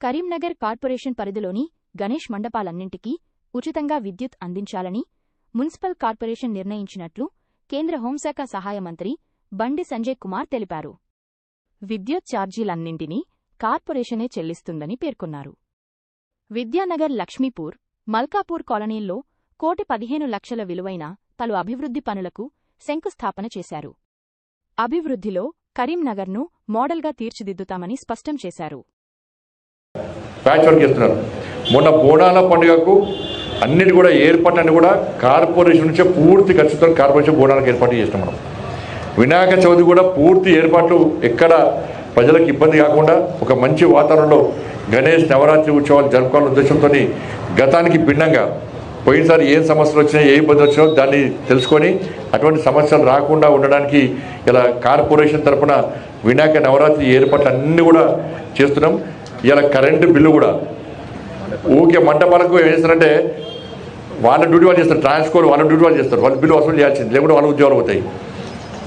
Karimnagar corporation పరిధిలోని గణేష్ మండపాలన్నింటికీ ఉచితంగా విద్యుత్ అందించాలని మున్సిపల్ కార్పొరేషన్ నిర్ణయించినట్లు కేంద్ర హోంశాఖ సహాయ మంత్రి బండి సంజయ్ కుమార్ తెలిపారు. విద్యుత్ ఛార్జీలన్నింటినీ కార్పొరేషనే చెల్లిస్తుందని పేర్కొన్నారు. విద్యానగర్, లక్ష్మీపూర్, మల్కాపూర్ కాలనీల్లో 1,15,00,000 విలువైన పలు అభివృద్ధి పనులకు శంకుస్థాపన చేశారు. అభివృద్ధిలో కరీంనగర్ను మోడల్గా తీర్చిదిద్దుతామని స్పష్టం చేశారు. ప్యాచ్ వర్క్ చేస్తున్నారు. మొన్న బోనాల పండుగకు అన్నిటి కూడా ఏర్పాట్లన్నీ కూడా కార్పొరేషన్ నుంచే పూర్తి ఖర్చుతో కార్పొరేషన్ బోనాలకు ఏర్పాటు చేస్తాం. మనం వినాయక చవితి కూడా పూర్తి ఏర్పాట్లు ఎక్కడ ప్రజలకు ఇబ్బంది కాకుండా ఒక మంచి వాతావరణంలో గణేష్ నవరాత్రి ఉత్సవాలు జరుపుకోవాలనే ఉద్దేశంతో గతానికి భిన్నంగా పోయినసారి ఏం సమస్యలు వచ్చినా ఏ ఇబ్బంది వచ్చినా దాన్ని తెలుసుకొని అటువంటి సమస్యలు రాకుండా ఉండడానికి ఇలా కార్పొరేషన్ తరఫున వినాయక నవరాత్రి ఏర్పాట్లు అన్నీ కూడా చేస్తున్నాం. ఇలా కరెంటు బిల్లు కూడా ఊకే మంటపాలకు ఏం చేస్తారంటే వాళ్ళ డ్యూటీ వాళ్ళు చేస్తారు, ట్రాన్స్కోర్ వాళ్ళ డ్యూటీ వాళ్ళు చేస్తారు, వాళ్ళ బిల్లు వసూలు చేయాల్సింది, లేకుంటే వాళ్ళ ఉద్యోగాలు పోతాయి.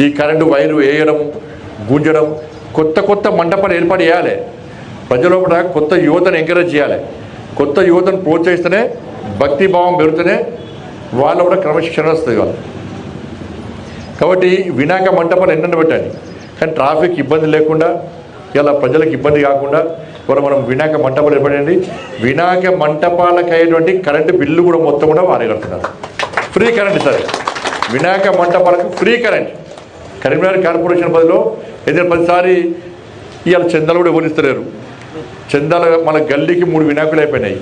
ఈ కరెంటు వైరు వేయడం, గుంజడం, కొత్త మంటపాలు ఏర్పాటు చేయాలి. ప్రజల కూడా కొత్త యువతను ఎంకరేజ్ చేయాలి. కొత్త యువతను ప్రోత్సహిస్తేనే భక్తిభావం పెరుగుతూనే వాళ్ళు కూడా క్రమశిక్షణ వస్తుంది వాళ్ళు. కాబట్టి వినాయక మంటపాలు ఎన్నెన్న పెట్టండి, కానీ ట్రాఫిక్ ఇబ్బంది లేకుండా ఇలా ప్రజలకు ఇబ్బంది కాకుండా కూడా మనం వినాయక మంటపాలు ఏర్పడండి. వినాయక మంటపాలకు అయ్యేటువంటి కరెంటు బిల్లు కూడా మొత్తం కూడా వారే కడుతున్నారు. ఫ్రీ కరెంట్ సార్, వినాయక మంటపాలకు ఫ్రీ కరెంట్. కరీంనగర్ కార్పొరేషన్ బదిలో ఏదైనా ప్రతిసారి ఇవాళ చందాలు కూడా ఇవ్వనిస్తలేరు. చందాలు మన గల్లీకి 3 వినాయకులు అయిపోయినాయి.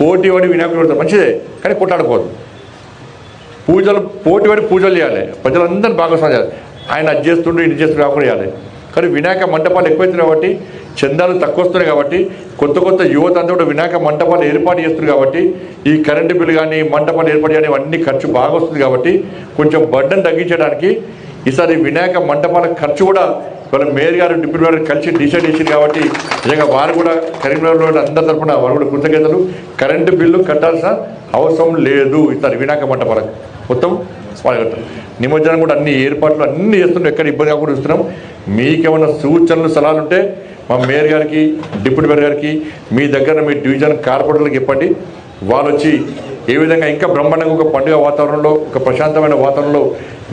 పోటీ పడి వినాయకులు పెడతారు, మంచిదే, కానీ కొట్లాడుకోదు. పూజలు పోటీ పడి పూజలు చేయాలి, ప్రజలందరినీ భాగస్వామ్యం చేయాలి. ఆయన అది చేస్తుండే ఇది చేస్తుండే కాకుండా చేయాలి. కానీ వినాయక మంటపాలు ఎక్కువైతున్నాయి కాబట్టి, చందాలు తక్కువ వస్తున్నాయి కాబట్టి, కొత్త యువత అంతా కూడా వినాయక మంటపాలు ఏర్పాటు చేస్తున్నారు కాబట్టి ఈ కరెంటు బిల్లు కానీ మంటపాలు ఏర్పాటు కానీ అన్ని ఖర్చు బాగా వస్తుంది కాబట్టి కొంచెం బర్డెన్ తగ్గించడానికి ఈసారి వినాయక మంటపాల ఖర్చు కూడా వాళ్ళ మేయర్ గారు, డిప్యూటీ మేయర్ కలిసి డిసైడ్ చేసింది కాబట్టి నిజంగా వారు కూడా కరీంనగర్లో అందరి తరఫున వారు కూడా కృతజ్ఞతలు. కరెంటు బిల్లు కట్టాల్సిన అవసరం లేదు ఈసారి వినాయక మంటపాలకు మొత్తం వాళ్ళు కట్టారు. నిమజ్జనం కూడా అన్ని ఏర్పాట్లు అన్నీ చేస్తున్నాం, ఎక్కడ ఇబ్బంది కాకుండా చూస్తున్నాం. మీకేమైనా సూచనలు సలహాలు ఉంటే మా మేయర్ గారికి, డిప్యూటీ మేయర్ గారికి, మీ దగ్గర మీ డివిజన్ కార్పొరేటర్లకు చెప్పండి. వాళ్ళు వచ్చి ఏ విధంగా ఇంకా బ్రహ్మాండంగా ఒక పండుగ వాతావరణంలో, ఒక ప్రశాంతమైన వాతావరణంలో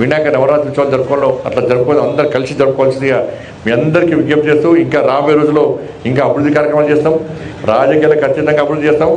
వినాయక నవరాత్రి ఉత్సవాలు జరుపుకోవడం అట్లా జరుపుకోవడం అందరూ కలిసి జరుపుకోవాల్సిందిగా మీ అందరికీ విజ్ఞప్తి చేస్తూ ఇంకా రాబోయే రోజుల్లో ఇంకా అభివృద్ధి కార్యక్రమాలు చేస్తాం. రాజకీయాలు ఖచ్చితంగా అభివృద్ధి చేస్తాం.